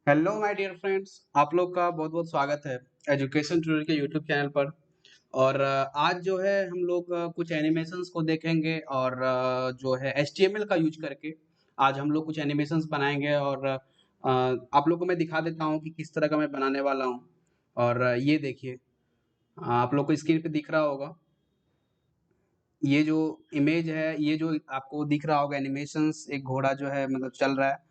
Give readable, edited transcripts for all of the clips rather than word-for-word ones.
Hello my dear friends, आप लोग का बहुत बहुत स्वागत है एजुकेशन ट्यूटोरियल के यूट्यूब चैनल पर। और आज जो है हम लोग कुछ एनिमेशंस को देखेंगे और जो है एचटीएमएल का यूज करके आज हम लोग कुछ एनिमेशंस बनाएंगे। और आप लोग को मैं दिखा देता हूँ कि किस तरह का मैं बनाने वाला हूँ। और ये देखिए, आप लोग को स्क्रीन पे दिख रहा होगा। ये जो इमेज है, ये जो आपको दिख रहा होगा एनिमेशंस, एक घोड़ा जो है मतलब चल रहा है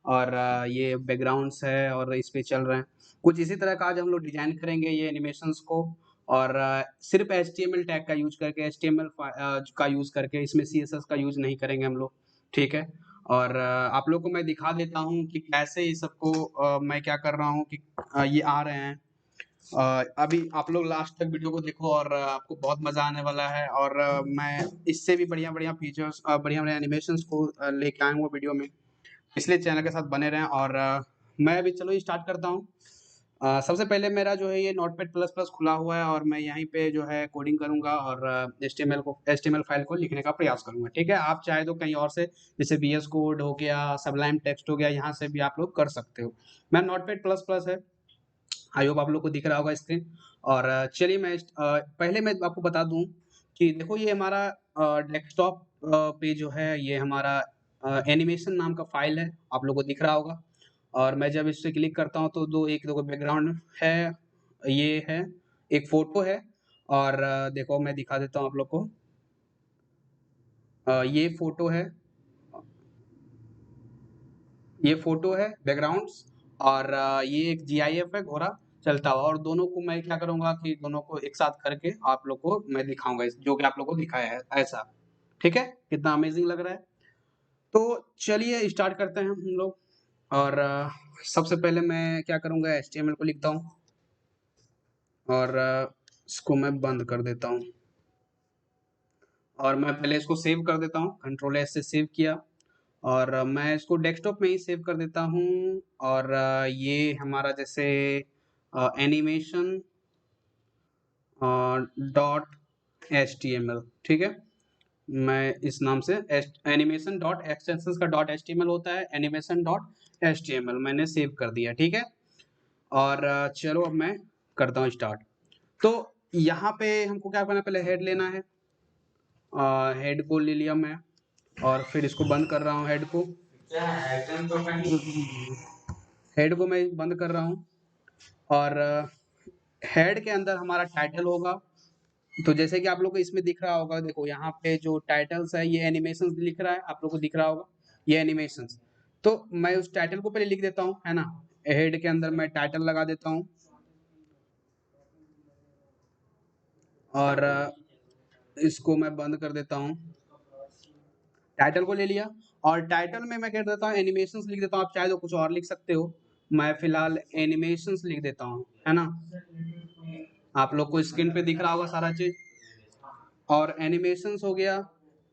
और ये बैकग्राउंड्स है और इस पे चल रहे हैं। कुछ इसी तरह का आज हम लोग डिज़ाइन करेंगे ये एनिमेशंस को। और सिर्फ़ एचटीएमएल टैग का यूज़ करके, एचटीएमएल का यूज़ करके, इसमें सीएसएस का यूज़ नहीं करेंगे हम लोग, ठीक है? और आप लोग को मैं दिखा देता हूँ कि कैसे इस सबको मैं क्या कर रहा हूँ कि ये आ रहे हैं। अभी आप लोग लास्ट तक वीडियो को देखो और आपको बहुत मज़ा आने वाला है। और मैं इससे भी बढ़िया-बढ़िया फीचर्स, बढ़िया-बढ़िया एनिमेशंस को लेके आया हूँ वीडियो में। इसलिए चैनल के साथ बने रहें। और मैं अभी चलो स्टार्ट करता हूँ। सबसे पहले मेरा जो है ये नोटपैड प्लस प्लस खुला हुआ है और मैं यहीं पे जो है कोडिंग करूँगा और एचटीएमएल फाइल को लिखने का प्रयास करूँगा, ठीक है? आप चाहे तो कहीं और से, जैसे वीएस कोड हो गया, सबलाइम टेक्स्ट हो गया, यहाँ से भी आप लोग कर सकते हो। मेरा नोटपैड प्लस प्लस है। आई होप आप लोग को दिख रहा होगा स्क्रीन। और चलिए पहले मैं आपको बता दूं कि देखो, ये हमारा डेस्कटॉप पे जो है ये हमारा एनिमेशन नाम का फाइल है, आप लोग को दिख रहा होगा। और मैं जब इस पे क्लिक करता हूं तो दो बैकग्राउंड है, ये है, एक फोटो है। और देखो मैं दिखा देता हूं आप लोग को। ये फोटो है, ये फोटो है बैकग्राउंड्स। और ये एक जीआईएफ है, घोड़ा चलता हुआ। और दोनों को मैं क्या करूंगा कि दोनों को एक साथ करके आप लोग को मैं दिखाऊंगा, जो कि आप लोग को दिखाया है ऐसा। ठीक है, कितना अमेजिंग लग रहा है। तो चलिए स्टार्ट करते हैं हम लोग। और सबसे पहले मैं क्या करूंगा, एचटीएमएल को लिखता हूँ और इसको मैं बंद कर देता हूँ। और मैं पहले इसको सेव कर देता हूँ, कंट्रोल एस से सेव किया। और मैं इसको डेस्कटॉप में ही सेव कर देता हूँ। और ये हमारा जैसे एनिमेशन डॉट एचटीएमएल, ठीक है? मैं इस नाम से एनिमेशन डॉट एक्सटेंशंस का डॉट एचटीएमएल होता है, एनिमेशन डॉट एचटीएमएल मैंने सेव कर दिया, ठीक है? और चलो अब मैं करता हूँ स्टार्ट। तो यहाँ पे हमको क्या करना है, पहले हेड लेना है। हेड को ले लिया मैं और फिर इसको बंद कर रहा हूँ, हेड को। हेड को मैं बंद कर रहा हूँ। और हेड के अंदर हमारा टाइटल होगा। तो जैसे कि आप लोग को इसमें दिख रहा होगा, देखो यहाँ पे जो टाइटल्स है ये एनिमेशंस लिख रहा है, आप लोग को दिख रहा होगा ये एनिमेशंस। तो मैं उस टाइटल को पहले लिख देता हूँ, है ना? हेड के अंदर मैं टाइटल लगा देता हूँ। और इसको मैं बंद कर देता हूँ। टाइटल को ले लिया और टाइटल में मैं कह देता हूँ एनिमेशंस लिख देता हूँ। आप चाहे तो कुछ और लिख सकते हो, मैं फिलहाल एनिमेशंस लिख देता हूँ, है ना? आप लोग को स्क्रीन पे दिख रहा होगा सारा चीज। और एनिमेशंस हो गया,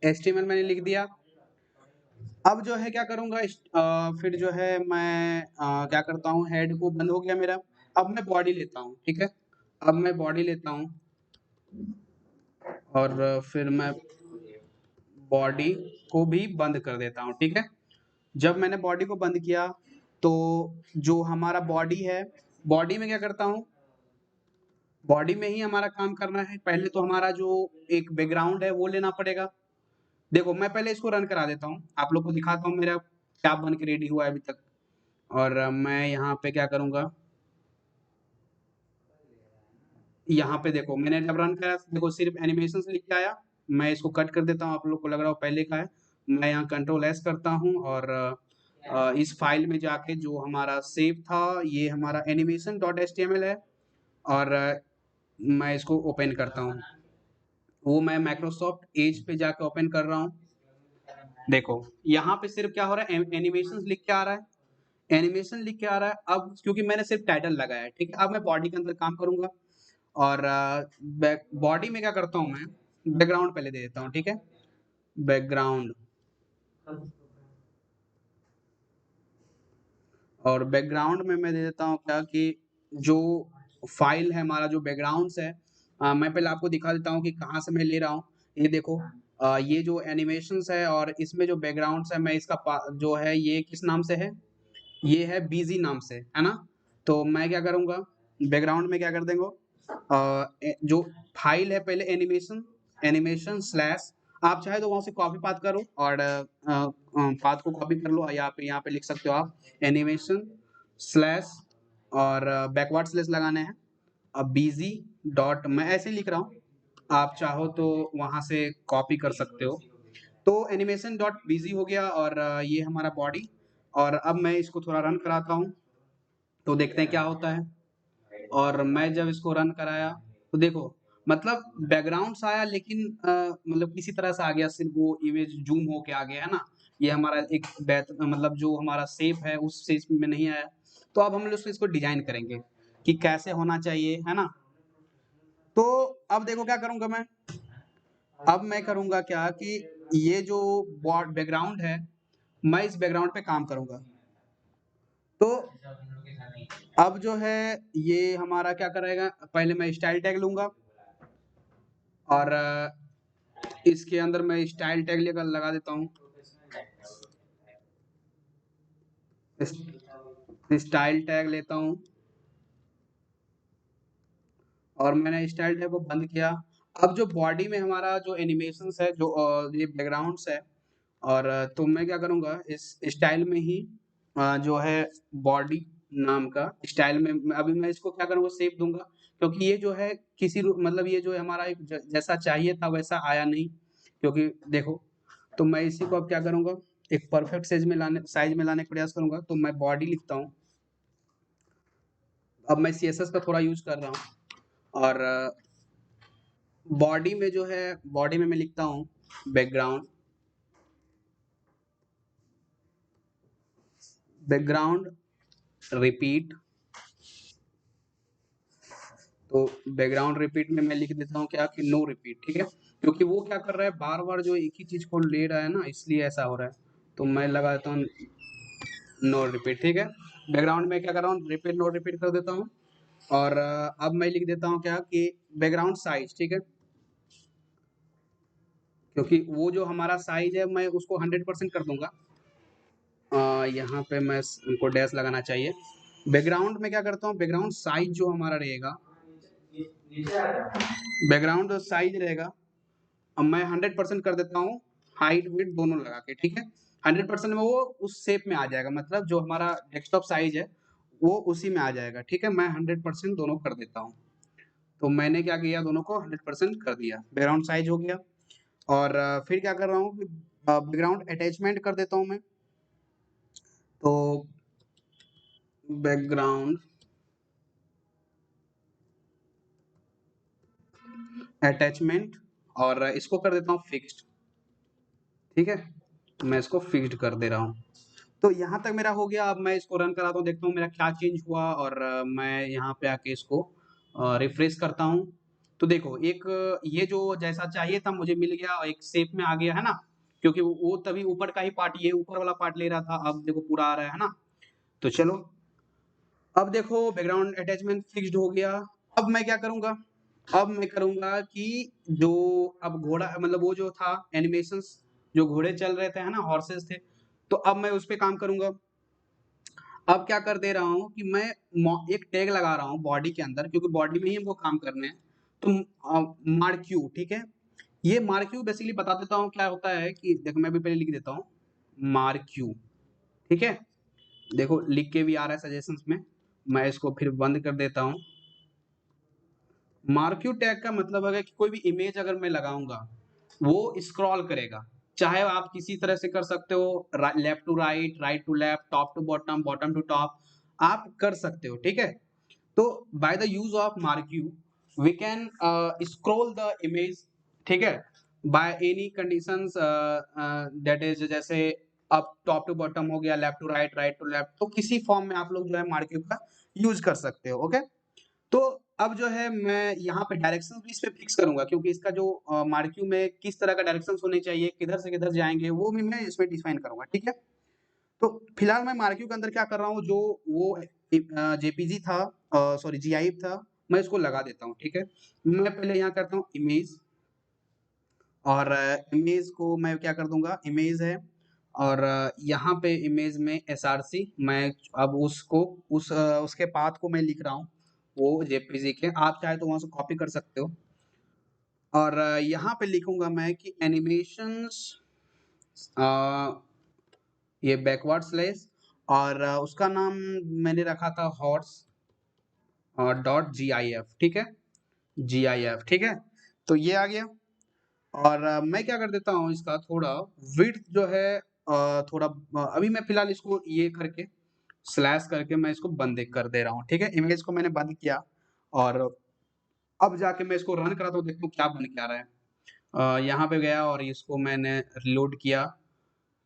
एचटीएमएल मैंने लिख दिया। अब जो है क्या करूंगा, फिर जो है मैं क्या करता हूँ, हेड को बंद हो गया मेरा। अब मैं बॉडी लेता हूँ, ठीक है? अब मैं बॉडी लेता हूँ और फिर मैं बॉडी को भी बंद कर देता हूँ, ठीक है? जब मैंने बॉडी को बंद किया तो जो हमारा बॉडी है, बॉडी में क्या करता हूँ, बॉडी में ही हमारा काम करना है। पहले तो हमारा जो एक बैकग्राउंड है वो लेना पड़ेगा। देखो मैं पहले इसको रन करा देता हूँ, आप लोग को दिखाता हूँ मेरा क्या बन के रेडी हुआ है अभी तक। और मैं यहाँ पे क्या करूँगा, यहाँ पे देखो मैंने जब रन करा तो देखो सिर्फ एनिमेशंस लिख के आया। मैं इसको कट कर देता हूँ, आप लोग को लग रहा हो पहले का है। मैं यहाँ कंट्रोल एस करता हूँ और इस फाइल में जाके जो हमारा सेव था, ये हमारा एनिमेशन डॉट एच है। और मैं इसको ओपन करता हूँ, वो मैं माइक्रोसॉफ्ट एज पे जाके ओपन कर रहा हूँ। देखो यहाँ पे सिर्फ क्या हो रहा है, एनिमेशन लिख के आ रहा है, एनिमेशन लिख के आ रहा है। अब क्योंकि मैंने सिर्फ टाइटल लगाया है, ठीक है? अब मैं बॉडी के अंदर काम करूंगा। और बॉडी में क्या करता हूँ, मैं बैकग्राउंड पहले दे देता हूँ, ठीक है? बैकग्राउंड। और बैकग्राउंड में मैं दे देता हूँ क्या कि जो फाइल है हमारा, जो बैकग्राउंड्स है, मैं पहले आपको दिखा देता हूँ कि कहाँ से मैं ले रहा हूँ। ये देखो, ये जो एनिमेशंस है और इसमें जो बैकग्राउंड्स है, मैं इसका जो है ये किस नाम से है, ये है बीजी नाम से, है ना? तो मैं क्या करूँगा, बैकग्राउंड में क्या कर देंगे, जो फाइल है पहले एनिमेशन, एनिमेशन स्लैश, आप चाहे तो वहाँ से कॉपी पाथ करो और पाथ को कॉपी कर लो, यहाँ पे लिख सकते हो आप एनिमेशन स्लैश और बैकवर्ड स्लैश लगाने हैं। अब बीजी डॉट, मैं ऐसे ही लिख रहा हूँ, आप चाहो तो वहाँ से कॉपी कर सकते हो। तो एनिमेशन डॉट बीजी हो गया और ये हमारा बॉडी, और अब मैं इसको थोड़ा रन कराता हूँ, तो देखते हैं क्या होता है। और मैं जब इसको रन कराया तो देखो, मतलब बैकग्राउंड्स आया लेकिन मतलब किसी तरह से आ गया, सिर्फ वो इमेज जूम होके आ गया, है ना? ये हमारा एक मतलब जो हमारा शेप है उस शेप में नहीं आया। तो अब हम लोग इसको डिजाइन करेंगे कि कैसे होना चाहिए, है ना? तो अब देखो क्या करूंगा मैं, अब मैं करूंगा क्या कि ये जो बॉड बैकग्राउंड है, मैं इस बैकग्राउंड पे काम करूंगा। तो अब जो है ये हमारा क्या करेगा, पहले मैं स्टाइल टैग लूंगा और इसके अंदर मैं स्टाइल टैग लेकर लगा देता हूँ, स्टाइल टैग लेता हूँ और मैंने स्टाइल टैग को बंद किया। अब जो बॉडी में हमारा जो एनिमेशंस है, जो ये बैकग्राउंड्स है, और तो मैं क्या करूँगा, इस स्टाइल में ही जो है बॉडी नाम का स्टाइल में अभी मैं इसको क्या करूँगा, सेव दूंगा, क्योंकि ये जो है मतलब ये जो है हमारा एक जैसा चाहिए था वैसा आया नहीं, क्योंकि देखो, तो मैं इसी को अब क्या करूँगा, एक परफेक्ट साइज में लाने का प्रयास करूँगा। तो मैं बॉडी लिखता हूँ, अब मैं सीएसएस का थोड़ा यूज कर रहा हूँ, और बॉडी में जो है, बॉडी में मैं लिखता हूँ बैकग्राउंड, बैकग्राउंड रिपीट। तो बैकग्राउंड रिपीट में मैं लिख देता हूँ क्या कि नो रिपीट, ठीक है? क्योंकि वो क्या कर रहा है, बार बार जो एक ही चीज को ले रहा है ना, इसलिए ऐसा हो रहा है। तो मैं लगा देता हूँ नो रिपीट, ठीक है? बैकग्राउंड में क्या कर रहा हूँ, रिपीट नो रिपीट कर देता हूँ। और अब मैं लिख देता हूँ क्या कि बैकग्राउंड साइज, ठीक है? क्योंकि वो जो हमारा साइज है मैं उसको 100% कर दूंगा। यहाँ पे मैं उनको डैश लगाना चाहिए। बैकग्राउंड में क्या करता हूँ, बैकग्राउंड साइज जो हमारा रहेगा, बैकग्राउंड साइज रहेगा, अब मैं 100% कर देता हूँ, हाइट विड्थ दोनों लगा के, ठीक है? 100% में वो उस शेप में आ जाएगा, मतलब जो हमारा डेस्कटॉप साइज है वो उसी में आ जाएगा, ठीक है? मैं 100% दोनों कर देता हूँ। तो मैंने क्या किया, दोनों को 100% कर दिया, बैकग्राउंड साइज हो गया। और फिर क्या कर रहा हूँ कि बैकग्राउंड अटैचमेंट कर देता हूँ मैं। तो बैकग्राउंड अटैचमेंट, और इसको कर देता हूँ फिक्स्ड, ठीक है? मैं इसको फिक्स्ड कर दे रहा हूँ। तो यहाँ तक मेरा हो गया। अब मैं इसको रन कराता हूँ, देखता हूँ मेरा क्या चेंज हुआ, और मैं यहाँ पे आके इसको रिफ्रेश करता हूँ। तो देखो, एक ये जो जैसा चाहिए था मुझे मिल गया, एक शेप में आ गया, है ना? क्योंकि वो तभी ऊपर का ही पार्ट, ये ऊपर वाला पार्ट ले रहा था, अब देखो पूरा आ रहा है ना? तो चलो, अब देखो बैकग्राउंड अटैचमेंट फिक्स्ड हो गया। अब मैं क्या करूँगा, अब मैं करूँगा कि जो अब घोड़ा मतलब वो जो था एनिमेशंस, जो घोड़े चल रहे थे, है ना, हॉर्सेस थे, तो अब मैं उस पे काम करूँगा। अब क्या कर दे रहा हूँ कि मैं एक टैग लगा रहा हूँ बॉडी के अंदर, क्योंकि बॉडी में ही हमको काम करने हैं। तो मार्क्यू, ठीक है? ये मार्क्यू बेसिकली बता देता हूँ क्या होता है, कि देखो मैं भी पहले लिख देता हूँ मार्क्यू, ठीक है? देखो लिख के भी आ रहा है सजेशंस में, मैं इसको फिर बंद कर देता हूँ। मार्क्यू टैग का मतलब है कि कोई भी इमेज अगर मैं लगाऊंगा वो स्क्रॉल करेगा, चाहे आप किसी तरह से कर सकते हो, left to right, right to left, top to bottom, bottom to top, आप कर सकते हो, ठीक है? तो by the use of marquee we can scroll the image, ठीक है, by any conditions, that is जैसे अप टॉप टू बॉटम हो गया, left to right, right to left, तो किसी फॉर्म में आप लोग जो है मार्क्यू का यूज कर सकते हो, ओके? तो अब जो है मैं यहाँ पे डायरेक्शंस भी इस पे फिक्स करूँगा, क्योंकि इसका जो मार्क्यू में किस तरह का डायरेक्शंस होने चाहिए, किधर से किधर जाएँगे, वो भी मैं इसमें डिफाइन करूँगा, ठीक है? तो फिलहाल मैं मार्क्यू के अंदर क्या कर रहा हूँ, जो वो जेपीजी था, सॉरी जीआईएफ था, मैं इसको लगा देता हूँ, ठीक है? मैं पहले यहाँ करता हूँ इमेज, और इमेज को मैं क्या कर दूंगा, इमेज है, और यहाँ पे इमेज में एसआरसी मैं अब उसके पाथ को मैं लिख रहा हूँ, वो जेपीजी के। आप चाहे तो वहां से कॉपी कर सकते हो। और यहाँ पे लिखूंगा मैं कि एनिमेशंस, ये बैकवर्ड स्लेस, और उसका नाम मैंने रखा था horse dot G I F, ठीक है, जी आई एफ, ठीक है। तो ये आ गया। और मैं क्या कर देता हूँ, इसका थोड़ा विड्थ जो है थोड़ा अभी मैं फिलहाल इसको ये करके स्लैश करके मैं इसको बंद कर दे रहा हूँ, ठीक है। इमेज को मैंने बंद किया और अब जाके मैं इसको रन कराता हूँ, देखता हूँ क्या बन के आ रहा है। यहाँ पे गया और इसको मैंने रिलोड किया,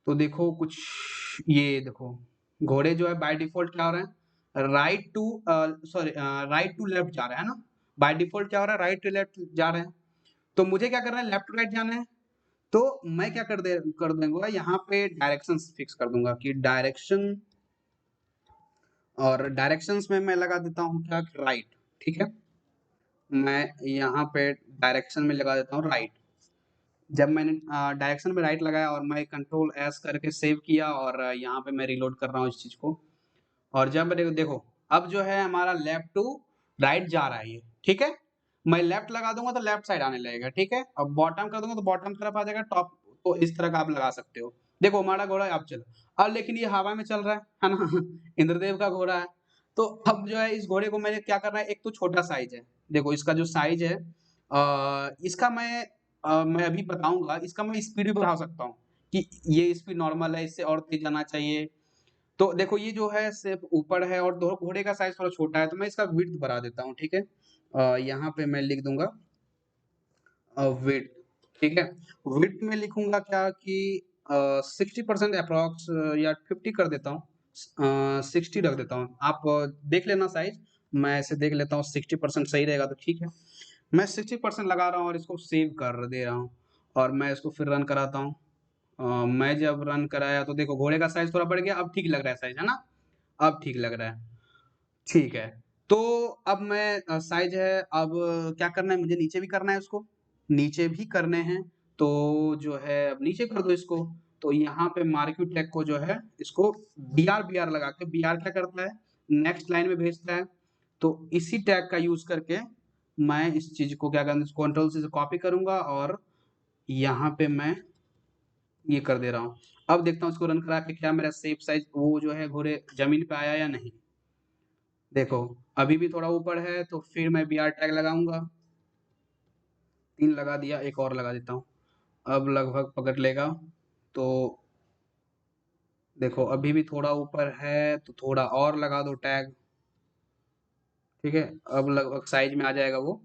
तो देखो कुछ, ये देखो घोड़े जो है बाय डिफॉल्ट क्या हो रहे हैं, राइट टू लेफ्ट जा रहे हैं ना। बाय डिफॉल्ट क्या हो रहा है, राइट टू लेफ्ट जा रहे हैं। तो मुझे क्या करना है, लेफ्ट टू राइट जाना है। तो मैं क्या कर दूंगा, यहाँ पे डायरेक्शन फिक्स कर दूंगा कि डायरेक्शन, और डायरेक्शंस में मैं लगा देता हूँ क्या, राइट, ठीक है। मैं यहाँ पे डायरेक्शन में लगा देता हूँ राइट। जब मैंने डायरेक्शन में राइट लगाया और मैं कंट्रोल एस करके सेव किया, और यहाँ पे मैं रिलोड कर रहा हूँ इस चीज को। और जब मैंने देखो, अब जो है हमारा लेफ्ट टू राइट जा रहा है ये, ठीक है। मैं लेफ्ट लगा दूंगा तो लेफ्ट साइड आने लगेगा, ठीक है। अब बॉटम कर दूंगा तो बॉटम तरफ आ जाएगा, टॉप तो इस तरह का आप लगा सकते हो। देखो हमारा घोड़ा अब चलो, अब लेकिन ये हवा में चल रहा है ना इंद्रदेव का घोड़ा है। तो अब जो है इस घोड़े को मैंने क्या करना है, एक तो छोटा साइज है, देखो इसका जो साइज है इसका मैं अभी बताऊंगा, इसका मैं स्पीड भी बढ़ा सकता हूँ कि ये स्पीड नॉर्मल है, इससे और तेज जाना चाहिए। तो देखो ये जो है सिर्फ ऊपर है और दो घोड़े का साइज थोड़ा छोटा है, तो मैं इसका विड्थ बढ़ा देता हूँ, ठीक है। यहाँ पे मैं लिख दूंगा विड्थ, ठीक है। विड्थ में लिखूंगा क्या कि 60% अप्रॉक्स, या 50 कर देता हूँ, 60 रख देता हूँ। आप देख लेना साइज, मैं ऐसे देख लेता हूँ 60% सही रहेगा तो ठीक है। मैं 60% लगा रहा हूँ और इसको सेव कर दे रहा हूँ, और मैं इसको फिर रन कराता हूँ। मैं जब रन कराया तो देखो घोड़े का साइज थोड़ा बढ़ गया, अब ठीक लग रहा है साइज, है ना। अब ठीक लग रहा है, ठीक है। तो अब मैं साइज है, अब क्या करना है, मुझे नीचे भी करना है उसको, नीचे भी करने हैं। तो जो है अब नीचे कर दो इसको। तो यहाँ पे मार्क्यू टैग को जो है इसको br लगा के, br क्या करता है, नेक्स्ट लाइन में भेजता है। तो इसी टैग का यूज करके मैं इस चीज को क्या करना, कंट्रोल से कॉपी करूंगा और यहाँ पे मैं ये कर दे रहा हूँ। अब देखता हूँ इसको रन करा के क्या मेरा सेफ साइज वो जो है घोड़े जमीन पे आया या नहीं। देखो अभी भी थोड़ा ऊपर है, तो फिर मैं br टैग लगाऊंगा, 3 लगा दिया, एक और लगा देता हूँ, अब लगभग पकड़ लेगा। तो देखो अभी भी थोड़ा ऊपर है, तो थोड़ा और लगा दो टैग, ठीक है। अब लगभग साइज में आ जाएगा वो,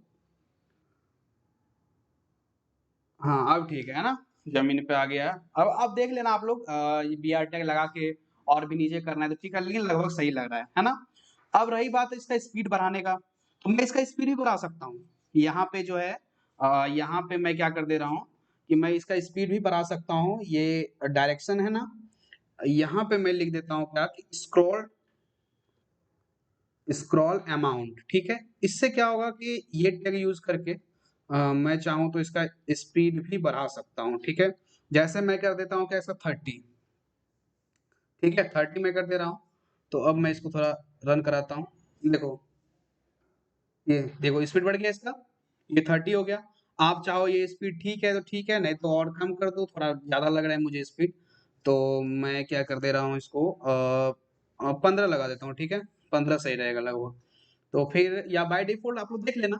हाँ अब ठीक है ना, जमीन पे आ गया। अब देख लेना आप लोग, ये br टैग लगा के और भी नीचे करना है तो ठीक है, लेकिन लगभग सही लग रहा है ना। अब रही बात इसका स्पीड बढ़ाने का, तो मैं इसका स्पीड भी बढ़ा सकता हूँ। यहाँ पे जो है यहाँ पे मैं क्या कर दे रहा हूँ कि मैं इसका स्पीड भी बढ़ा सकता हूँ। ये डायरेक्शन है ना, यहाँ पे मैं लिख देता हूँ क्या कि स्क्रॉल स्क्रॉल अमाउंट, ठीक है। इससे क्या होगा कि ये टैग यूज करके मैं चाहूँ तो इसका स्पीड भी बढ़ा सकता हूँ, ठीक है। जैसे मैं कर देता हूँ क्या, इसका 30, ठीक है, 30 में कर दे रहा हूँ। तो अब मैं इसको थोड़ा रन कराता हूँ, देखो ये देखो स्पीड बढ़ गया इसका, ये 30 हो गया। आप चाहो ये स्पीड ठीक है तो ठीक है, नहीं तो और कम कर दो, थोड़ा ज्यादा लग रहा है मुझे स्पीड। तो मैं क्या कर दे रहा हूँ इसको 15 लगा देता हूँ, ठीक है। 15 सही रहेगा लगभग। तो फिर या बाय डिफॉल्ट आप लोग देख लेना।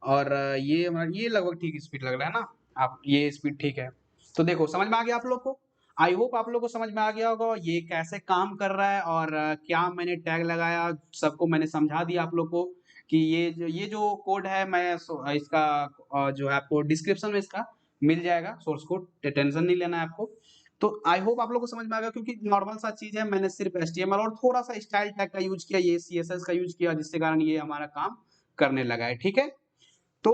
और ये हमारा ये लगभग ठीक स्पीड लग रहा है ना, आप ये स्पीड ठीक है। तो देखो समझ में आ गया आप लोग को। आई होप आप लोग को समझ में आ गया होगा ये कैसे काम कर रहा है, और क्या मैंने टैग लगाया, सबको मैंने समझा दिया आप लोग को कि ये जो कोड है मैं इसका जो है आपको डिस्क्रिप्शन में इसका मिल जाएगा सोर्स कोड, टेंशन नहीं लेना है आपको। तो आई होप आप लोग को समझ में आ गया, क्योंकि नॉर्मल सा चीज है, मैंने सिर्फ HTML और थोड़ा सा स्टाइल टैग का यूज किया, ये CSS का यूज किया, जिसके कारण ये हमारा काम करने लगा है, ठीक है। तो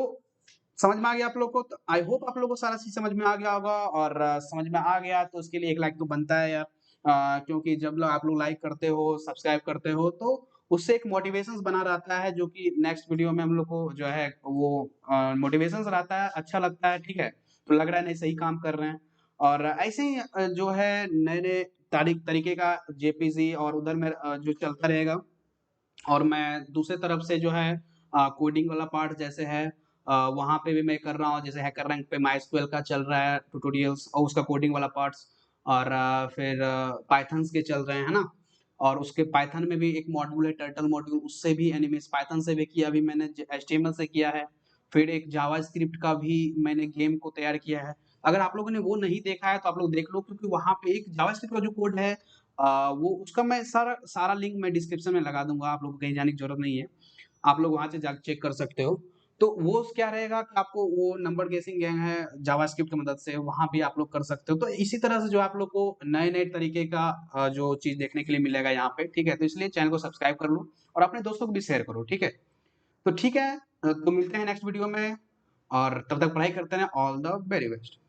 समझ में आ गया आप लोग को, तो आई होप आप लोग को सारा चीज समझ में आ गया होगा। और समझ में आ गया तो उसके लिए एक लाइक तो बनता है यार, क्योंकि जब लोग आप लोग लाइक करते हो, सब्सक्राइब करते हो, तो उससे एक मोटिवेशन बना रहता है, जो कि नेक्स्ट वीडियो में हम लोग को जो है वो मोटिवेशन रहता है, अच्छा लगता है, ठीक है। तो लग रहा है नहीं सही काम कर रहे हैं। और ऐसे ही जो है नए-नए तरीके का जेपीजी और उधर में जो चलता रहेगा। और मैं दूसरे तरफ से जो है कोडिंग वाला पार्ट जैसे है वहाँ पे भी मैं कर रहा हूँ, जैसे हैकर रैंक पे माइस्क्यूएल का चल रहा है ट्यूटोरियल्स और उसका कोडिंग वाला पार्ट्स और फिर पाइथन्स के चल रहे हैं, है ना? और उसके पाइथन में भी एक मॉड्यूल है टर्टल मॉड्यूल, उससे भी एनिमेस पाइथन से भी किया, अभी मैंने एचटीएमएल से किया है। फिर एक जावास्क्रिप्ट का भी मैंने गेम को तैयार किया है। अगर आप लोगों ने वो नहीं देखा है तो आप लोग देख लो, क्योंकि वहाँ पे एक जावास्क्रिप्ट का जो कोड है वो उसका मैं सारा सारा लिंक मैं डिस्क्रिप्शन में लगा दूँगा, आप लोगों को कहीं जाने की ज़रूरत नहीं है। आप लोग वहाँ से जाके चेक कर सकते हो। तो वो क्या रहेगा कि आपको वो नंबर गेसिंग गेम है जावास्क्रिप्ट की मदद से, वहाँ भी आप लोग कर सकते हो। तो इसी तरह से जो आप लोग को नए-नए तरीके का जो चीज़ देखने के लिए मिलेगा यहाँ पे, ठीक है? तो इसलिए चैनल को सब्सक्राइब कर लो और अपने दोस्तों को भी शेयर करो, ठीक है? तो ठीक है तो मिलते हैं नेक्स्ट वीडियो में और तब तक पढ़ाई करते रहें। All the very best.